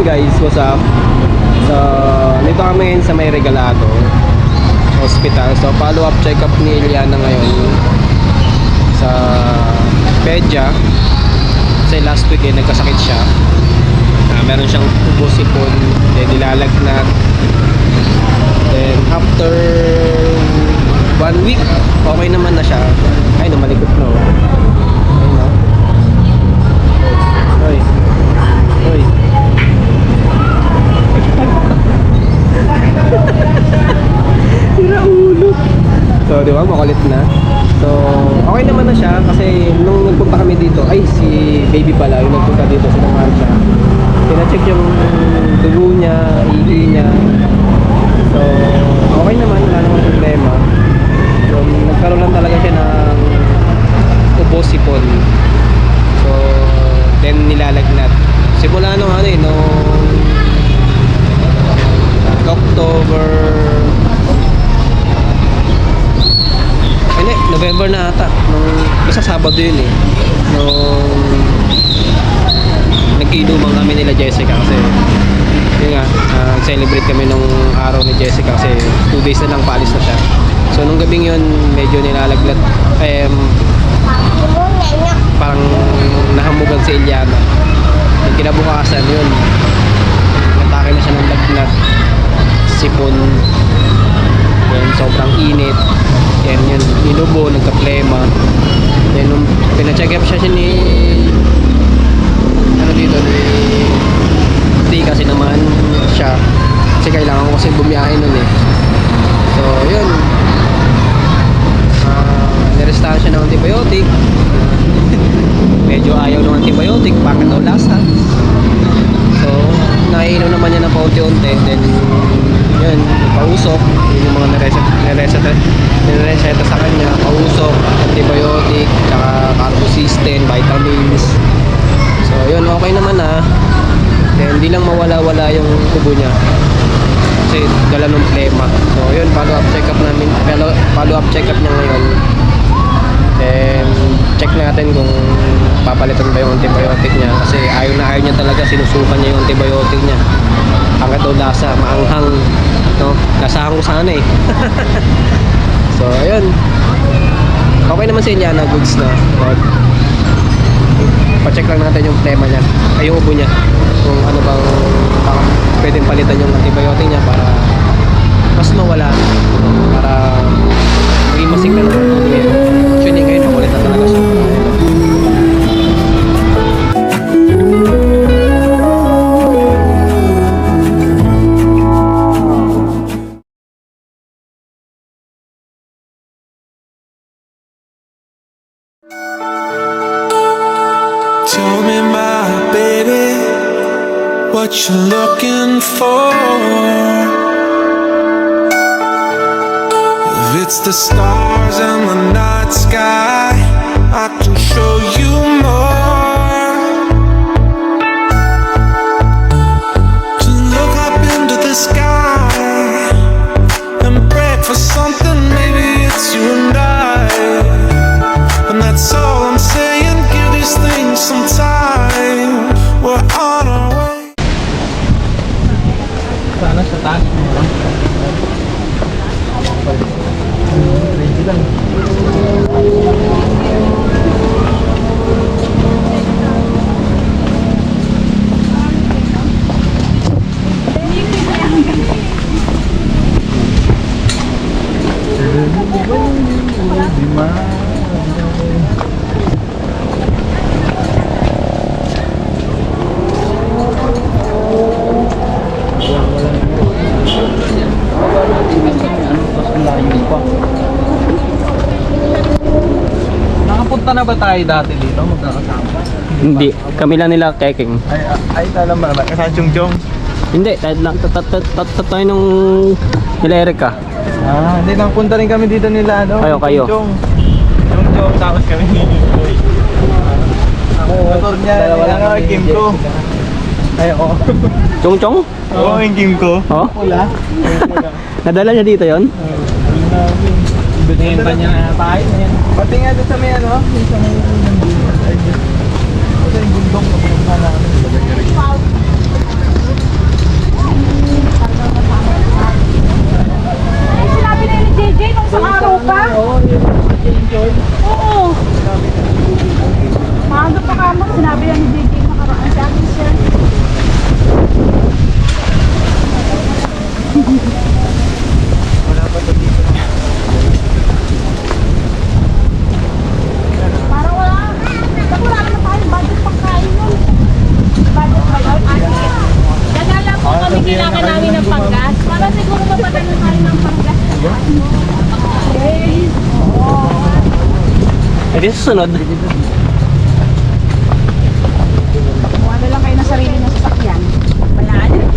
yun guys, what's up? So, dito kami ngayon sa may Regalado Hospital. So, follow-up check-up ni Eliana ngayon sa pedya. Kasi last week nagkasakit siya. Meron siyang ubo, sipon, then nilalagnat. Then after 1 week, okay naman na siya. Ay, namalikot na. Ayun na. Oy. Oy. Sira ulo. So, di ba? Makulit na. So, okay naman na siya kasi nung nagpunta kami dito, ay, si baby pala, yung nagpunta dito, sinamahan siya. Pina-check yung dugo niya, ihi niya. So, okay naman, wala namang problema. So, nagkaroon lang talaga siya ng ubo, sipon. So, then nilalagnat. Simula nung ano nung October, hindi, November na ata. Nung basta Sabado yun nung nag-inuman kami nila Jessica kasi yun nga, celebrate kami nung araw ni Jessica kasi 2 days na lang paalis na siya. So nung gabing yun medyo nilalaglat, parang nahamugan si Eliana. Yung kinabukasan yun, natake na siya ng lagnat, sipon, yan, sobrang init, yan yun, inubo, nagka-plema. Then nung pina-check up siya ni dito ni kasi naman siya kasi kailangan ko kasi bumiyahe nun so yun, nirestahan siya ng antibiotic. Medyo ayaw ng antibiotic, bakit daw lasa. So naiinom naman niya ng paunti-unti, then yun, pausok, yun yung mga nireseta sa kanya, pausok, antibiotic, tsaka carbocysteine, vitamins. So yun, okay naman then hindi lang mawala-wala yung ubo niya kasi dala ng plema. So yun, follow-up check-up niya ngayon. Then check natin kung papalitan ba yung antibiotic niya kasi ayaw na ayaw niya talaga, sinusukan niya yung antibiotic niya. Hanggat daw lasa, maanghang, no? Lasahan ko sana So ayun, okay naman si Eliana, goods na. Pa-check lang natin yung plema niya, ay yung ubo niya, kung ano bang baka pwedeng palitan yung antibiotic niya para mas mawala, para maging masig na naman. Actually ngayon makulit na talaga siya. Tell me, my baby, what you looking for? If it's the stars and the night sky, I can show you more. To look up into the sky and pray for something, maybe it's you and I. And that's all I'm saying, give these things some time. We're on our way. Sana sa taas mo lang. Ready lang. Nakapunta na ba tayo dati dito? Magkakasama? Hindi, kami lang nila keking. Ay, alam ba naman? Kasama Chong-Chong? Hindi, tayo nung nila Erica. Hindi, nakapunta rin kami dito nila, ano? Kayo. Chong-Chong, tapos kami ni Boy. Ako, motor niya, Kim ko. Ay, oo. Chong? Oo, yung Kim ko. Oh? Wala. Nadala niya dito yon? Ibigay pa niya na tayo na yan. Pati nga doon sa may ano, yung sa may nandun. Kasi yung bundok na pumunta namin. Yung susunod. Kung ano lang kayo ng sarili ng sasakyan. Wala na.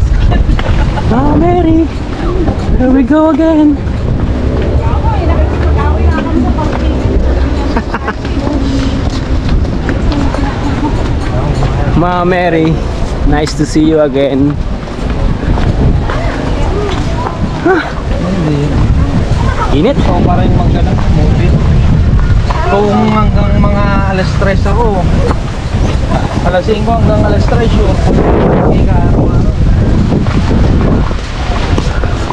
Ah, Mary. Here we go again. Ma Mary, nice to see you again. Init? So pa rin mag-ganang movie. Kung hanggang mga alas 3 ako, alas 5 hanggang alas 3 yun. Hindi ka araw-araw.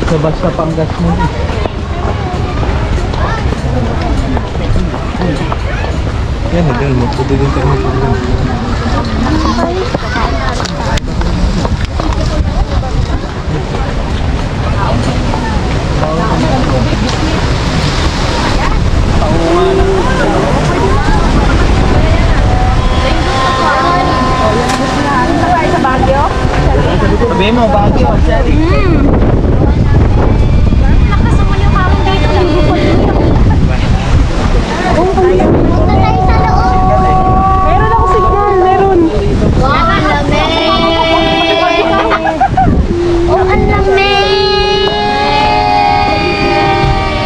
So basta panggas mo. Yan, dahil mo. Pwede din tayo mag-panggas. Sa Baguio? Sabihin mo, Baguio, Shelly. Nakasama niyo kami dito. Meron ako signal, meron. Wow, ang lamig! Oh, ang lamig!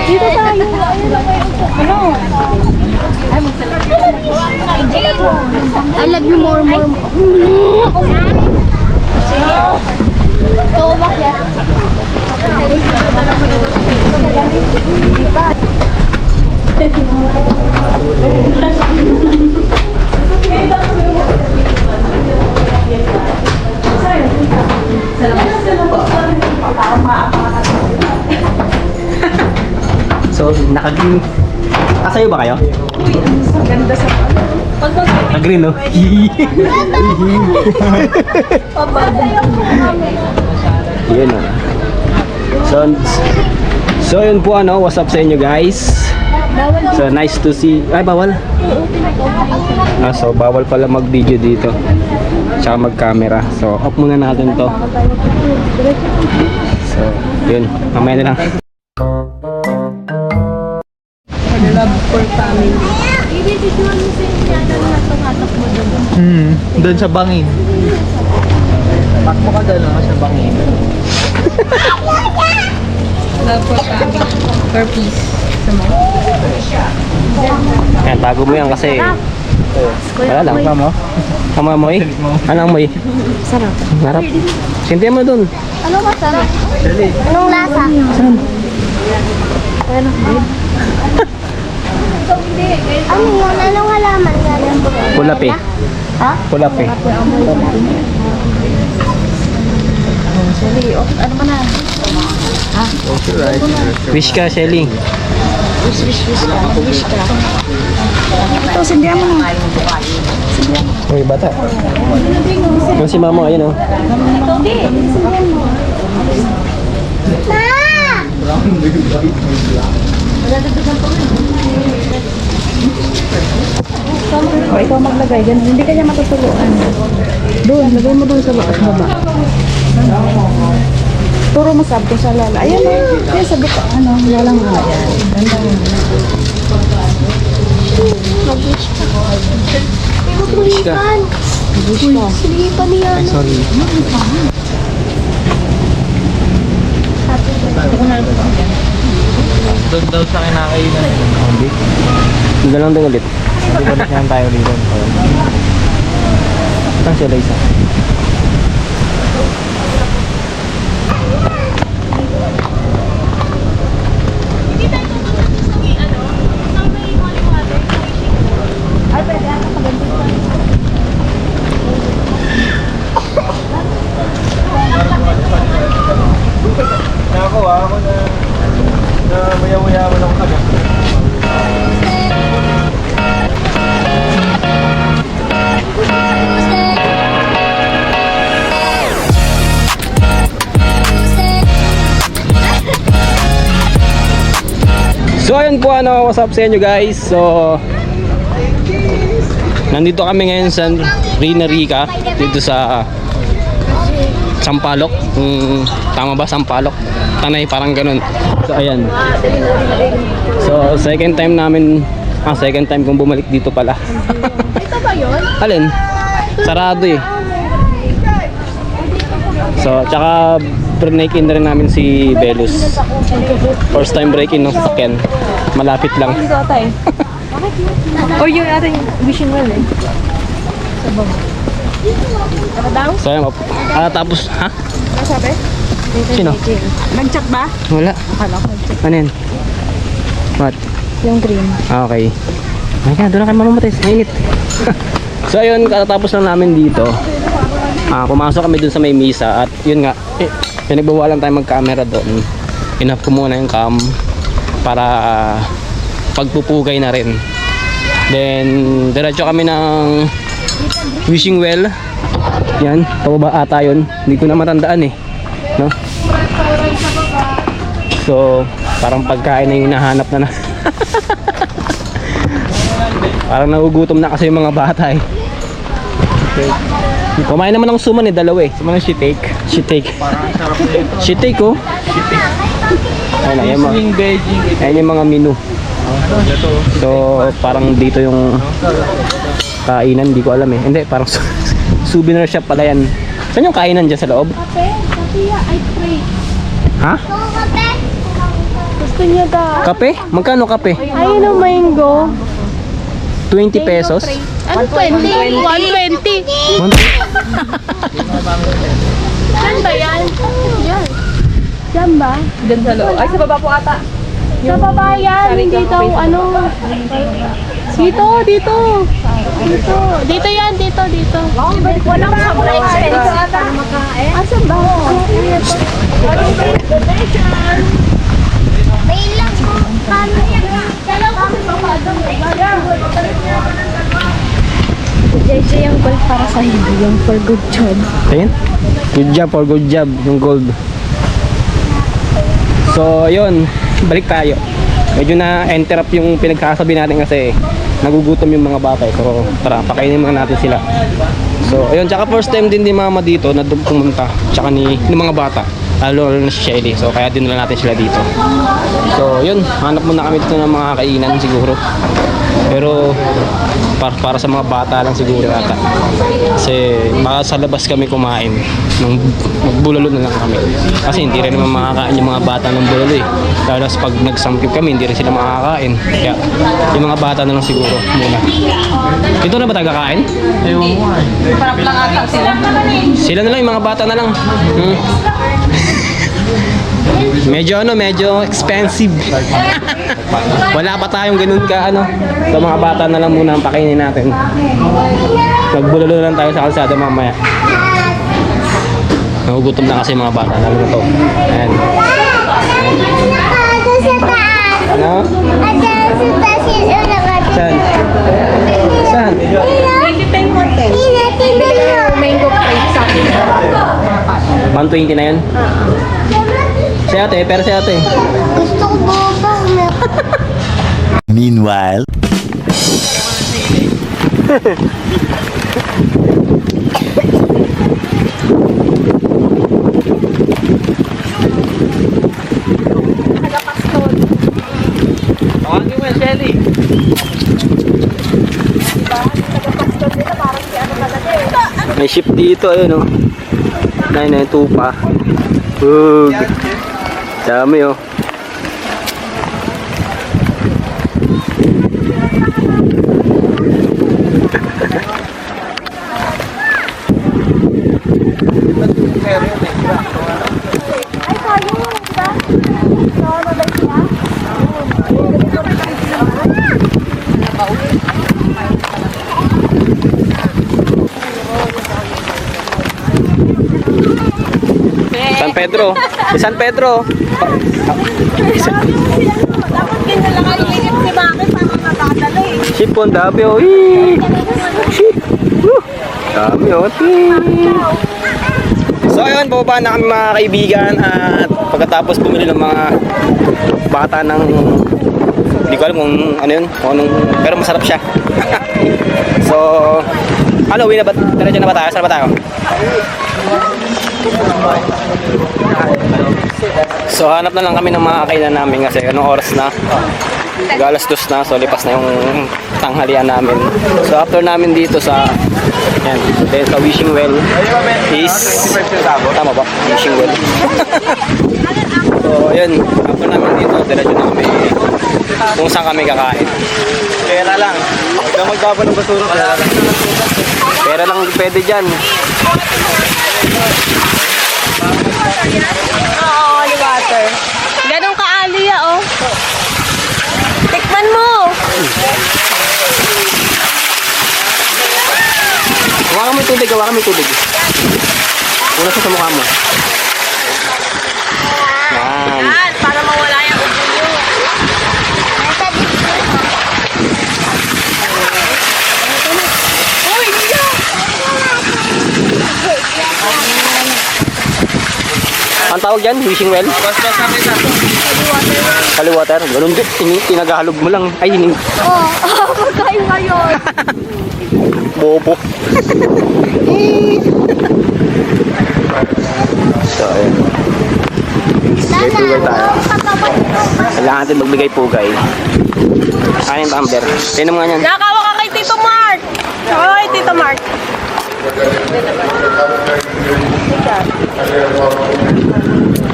Dito tayo. Ano? I love you more. So, bakit? So, naka-green. Sa'yo ba kayo? Ganda sa Naka-green, no? Yun, no? So yun po, ano, what's up sa inyo guys? So nice to see. Ay, bawal. So bawal pala mag-video dito. Tsaka mag-camera. So off muna natin to. So yun, mamaya na lang. love for family. Ibibigyan mo sa inyo na tumatak mo doon. Doon sa bangin. Pakmo ka doon sa bangin. Love for family. For peace. Sa mga. Ayan, tago mo yan kasi wala lang. Mo? Ang amoy? Ano ang amoy? Sarap. Harap. Sintihan mo dun. Ano masarap? Anong lasa? Ano yun? Anong halaman nga lang? Pulapi. Ha? Pulapi. Sorry, ano ka na? Wish ka, Shelly. Wish ka. Ito, sindihan mo na. Uy, bata. Yung si mama, ayun, oh. O, ikaw maglagay. Ganun, hindi kanya matutuluan. Doon, lagay mo doon sa baba. Turo mo sab kung sa lala. Ayan o. Ayan, sabi ko. Ano, walang nga. Ayan. Ganda mo. Wish ka. Silipan niya. Ay, sorry. Doon daw sa kinakainan. Hindi lang din ulit. Hindi balik naman tayo dito. Saan sila isa? Ako na maya-maya mo lang taga. So ayun po, ano, what's up sa inyo guys. So nandito kami ngayon sa Rina Rica, dito sa Sampaloc. Tama ba, Sampaloc? Tanay, parang ganun. So ayan. So second time namin Second time kong bumalik dito pala. Ito ba yun? Alin? Sarado eh. So, tsaka break in na rin namin si Belus. First time break in ng sasakyan. Malapit lang. Dito ata eh. Or yun ata yung wishing well eh. Ano daw? So, ayun. Tapos, ha? Ano sabi? Sino? Nag-chat ba? Wala. Akala ko nag-chat. Ano yun? What? Yung green. Okay. Ayan, doon na kayo mamamatis. Mainit. So, ayun, katatapos lang namin dito. Pumasok kami dun sa may misa at yun nga, pinagbawalan tayo mag-camera doon. Enough ko muna yung cam para pagpupugay na rin. Then, diretso kami ng wishing well. Yan, pababa ata yun. Hindi ko na matandaan eh. No? So, parang pagkain na yung hinahanap na. Parang nagugutom na kasi yung mga bata eh. Okay. Kumain naman ng suman eh, dalawa eh. Suman ng she-take. She-take. She-take oh. Ayun, ayun, Sizzling veggie. ayun yung mga menu. So, parang dito yung kainan, hindi ko alam eh. Hindi, parang souvenir shop pala yan. Saan yung kainan dyan sa loob? Kape? Kape ay pray. Ha? Kape? Gusto niya daw. Kape? Magkano kape? Ayun ang mango. 20 pesos? Ano 20? 120. Saan ba yan? Yan. Saan ba? Diyan sa loob. Ay, sa baba po ata. Sa baba yan. Hindi daw ano. Dito, dito. Dito. Dito yan, dito, dito. Walang sobrang expensive para makain. Asan ba? May ilang po. Paano yan? Dalawa kasi papadong. JJ yung gold para sa hindi yung for good job. Ayun. Good job for good job. Yung gold. So, yun. Balik tayo. Medyo na-interrupt yung pinagsasabi natin kasi nagugutom yung mga bata. So, tara, pakainin muna natin sila. So, ayun. Tsaka first time din ni mama dito na doon pumunta. Tsaka ni mga bata. Lalo na si Shelly. So, kaya dinala natin sila dito. So, yun. Hanap muna kami dito ng mga kainan siguro. Pero para sa mga bata lang siguro ata. Kasi baka sa labas kami kumain nung magbulalo na lang kami. Kasi hindi rin naman makakain yung mga bata ng bulalo eh. Lalo pag nagsamkip kami, hindi rin sila makakain. Kaya yung mga bata na lang siguro muna. Dito na ba tayo kakain? Ewan mo nga eh. Parap lang ata sila. Sila na lang, yung mga bata na lang. Medyo expensive. Wala pa tayong ganun ka sa mga bata na lang muna ang pakainin natin. Magbulalo lang tayo sa kalsada mamaya. Nagugutom na kasi yung mga bata, lalo na to. Ayan. Ano? Saan? Saan? Mango plate sa akin. 120 na yun? Si ate, pero si ate. Gusto ko boba. Meanwhile, Tawagin mo yung Shelly. May ship dito, ayun o. 992 pa. Ug. Dami oh. Ay, kayo, diba? So, ano ba siya? San Pedro. Si San Pedro. Dapat ganyan lang ang ingit si Bakit para nakakadala eh. Ship po, ang dami oh. Hii. Ship. Woo. Dami oh. Hii. So ayun, bababa na kami mga kaibigan at pagkatapos bumili ng mga bata ng hindi ko alam kung ano yun, kung anong, pero masarap siya. So ano, uwi na ba? Diretso na ba tayo? Saan ba tayo? So hanap na lang kami ng mga kainan namin kasi anong oras na? Galas dos na, so lipas na yung tanghalian namin. So after namin dito sa yan, then sa wishing well is tama ba? Wishing well. So yun, after namin dito, diretso na kami kung saan kami kakain. Pera lang. Huwag kang magtapon ng basura. Pera lang pwede dyan. Oo, holy water. Ganun kaali oh. Tikman mo. Hawakan mo yung tubig, hawakan mo yung tubig. Una sa mukha mo. Yan. Yan, para mawala yung ubo nyo. Uy, hindi. Ang tawag dyan? Wishing well? Holy water. Ganun din. Tinagahalog mo lang. Ay, hining. Oh, magkain ngayon. Bobo. So, ayun. Bigay pugay tayo. Kailangan natin magbigay pugay. Ano yung tumbler? Tinan mo nga yan. Nakawa ka kay Tito Mark. Nakawa kay Tito Mark.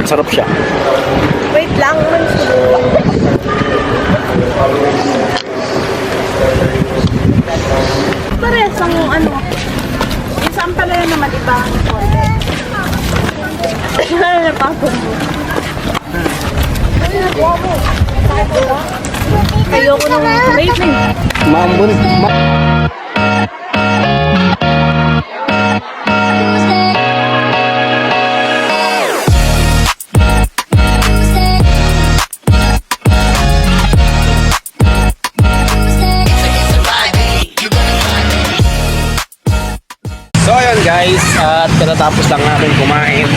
Sarap siya. Wait lang. Pares ang ano. Yung saan pala yun naman iba ang konti. Napapon mo. Ayoko nung vape eh. Maambon. So ayun guys, at katatapos lang namin kumain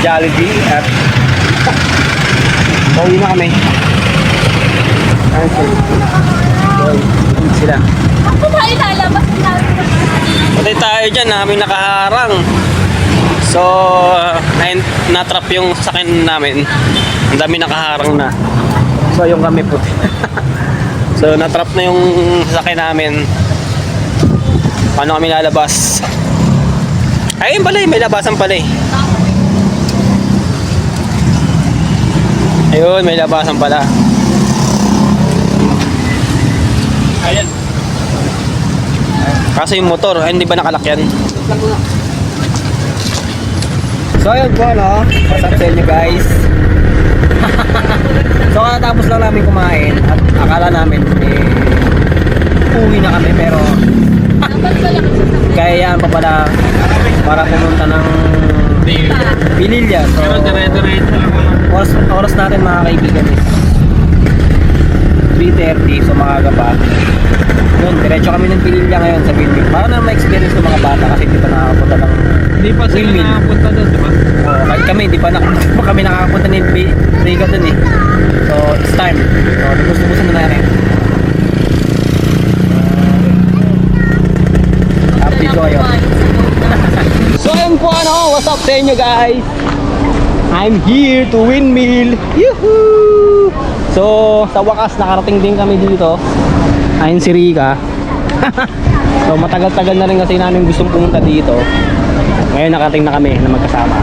Jollibee at pauwi na kami. Ayun sila. Ako ba ilalabas namin? Patay tayo dyan, namin nakaharang. So, natrap yung sasakyan namin. Ang dami nakaharang na. So, yung kami puti. So, natrap na yung sasakyan namin. Paano kami lalabas? Ayun pala eh, may labasan pala eh. Ayun, may labasan pala. Ayan. Kaso yung motor, ay, hindi ba nakalakyan? So ayun po, no? What's up sa inyo guys? So katapos lang namin kumain at akala namin uwi na kami pero kaya yan pa pala para pumunta ng Pililya. So oras natin mga kaibigan is 3:30, so maaga pa. Yun, diretso kami ng Pililya ngayon sa Pilmil. Para na ma-experience ng mga bata kasi hindi pa nakakapunta ng Hindi pa sila Windmill. nakapunta doon, di ba? Oo, kahit kami, hindi pa kami nakakapunta ng Riga dun eh. So, it's time. So, gusto-gusto na natin. Update ko kayo. So, ayun po ano, what's up sa inyo guys? I'm here to Windmill. Yuhuu! So, sa wakas, nakarating din kami dito. Ayun si Riga. So, matagal-tagal na rin kasi namin gustong pumunta dito. Ngayon nakarating na kami na magkasama.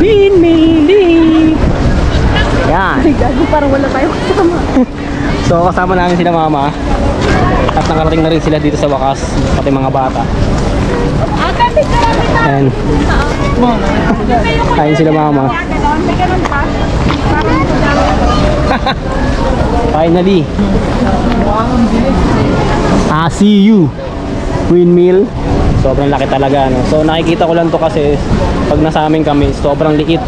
Windmill! Yan. Parang wala tayong kasama. So, kasama namin sila mama. At nakarating na rin sila dito sa wakas, pati mga bata. Ate, karami na. Ayan. Ayun sila mama. Finally. I see you. Windmill. Sobrang laki talaga, no? So nakikita ko lang to kasi pag nasa amin kami, sobrang liit.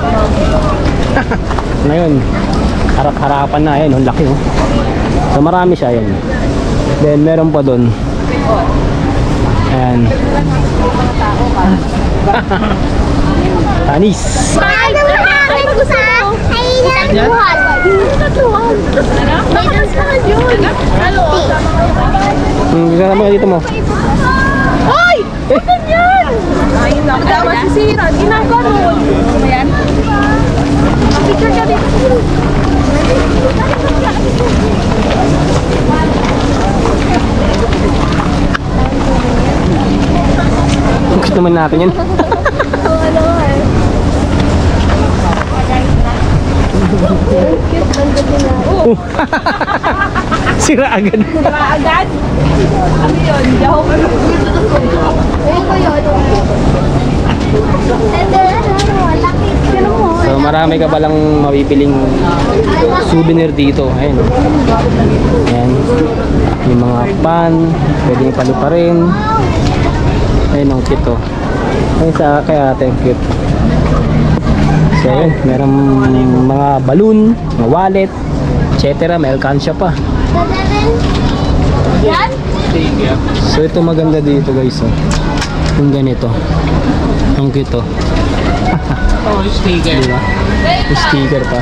Ngayon, harap-harapan na, ayun, ang laki, oh. So marami siya, ayun. Then meron pa doon. Ayan. Tanis. Paano mo namin gusto mo? Ay, nagbuhat. Nagbuhat. May nagbuhat yun. Halo. Gana mo dito mo. Ay! Ano yan? Ay, nakadama si Sira. Ginaganon. Ayan. Picture ka dito. Gusto naman natin yan. Sira agad. Agad? Ano yun? Jahok. So marami ka palang mapipiling souvenir dito. Ayun. Ayan. Yung mga pan, pwedeng palupa rin. Ayun ang cute oh. Ayun sa kay ate, cute. So ayun, meron mga balloon, mga wallet, etc. May alkansya pa. Yan? So ito maganda dito guys oh. Yung ganito. Ang cute oh. Oh, sticker. Diba? May sticker pa.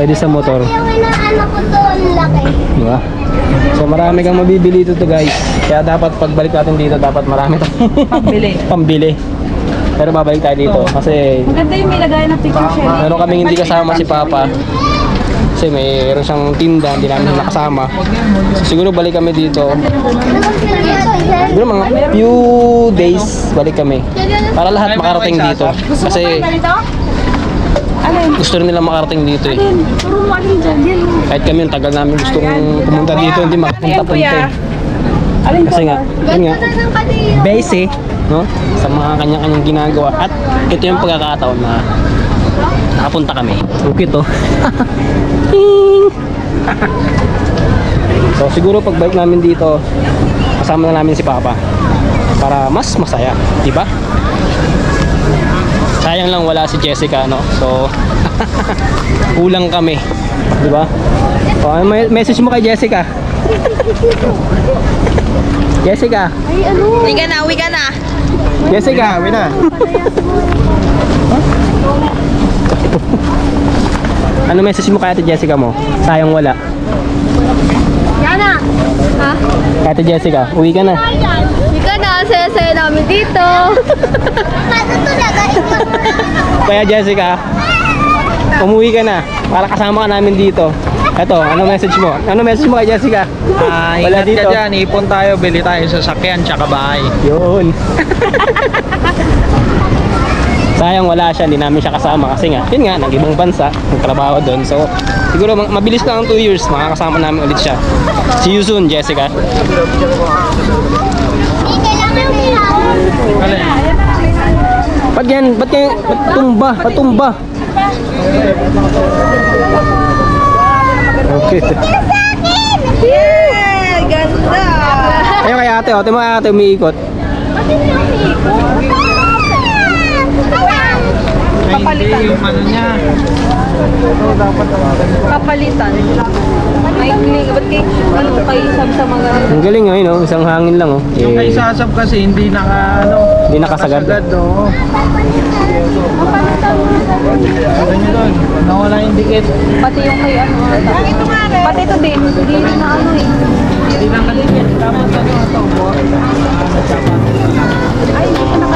Pwede sa motor. Yung inaano ko doon, laki. Diba? So marami kang mabibili dito guys. Kaya dapat pagbalik natin dito, dapat marami tayong Pambili. pambili. Pero babalik tayo dito kasi Maganda yung may lagay na picture siya. meron kaming hindi kasama si Papa. Kasi mayroon siyang tinda, hindi namin siya nakasama. So, siguro balik kami dito. Siguro mga few days balik kami. Para lahat makarating dito. Kasi gusto rin nila makarating dito eh. Puro mo alin dyan. Yan. Kahit kami yung tagal namin gustong pumunta dito, hindi makapunta-punta eh. Kasi nga, yun nga, base no? Sa mga kanya-kanyang ginagawa. At ito yung pagkakataon na nakapunta kami. Okay to. So siguro pagbalik namin dito, kasama na namin si Papa para mas masaya, di ba? Sayang lang wala si Jessica, no? So kulang kami, di ba? Oh, may message mo kay Jessica. Jessica. Ay, ano? Uwi ka na. Jessica, wait na. Ano message mo kay Ate Jessica mo? Sayang wala. Yana! Ha? Kay Ate Jessica, uwi ka na. Hindi ka na, saya-saya namin dito. Kaya Jessica, umuwi ka na para kasama ka namin dito. Eto, ano message mo? Ano message mo kay Jessica? Wala Ingat dito. ka dyan, ipon tayo, bili tayo sa sakyan, tsaka bahay. Yun. Sayang wala siya, hindi namin siya kasama kasi nga, yun nga, nag-ibang bansa, nagtrabaho doon. So, siguro mabilis lang ang 2 years, makakasama namin ulit siya. See you soon, Jessica. Alin? Ba't yan? Ba't yan? Ba't tumba? Ba't tumba? Okay. Yeah! Ganda! Ayun kay ate, oh. Tingnan mo kay ate umiikot. Papalitan. Yung ano niya. Papalitan. May kling. Ba't kayo, ano kayo sa mga... Ang galing oh, yun, oh. Isang hangin lang oh. Yung kay Sasab kasi hindi Hindi nakasagad. Oo. Ano nyo doon? Nawala yung dikit. Pati yung kay ano. Pati ito din. Hindi na ano eh. Hindi na kaligyan. Dapat ano ito. Ay, hindi ko na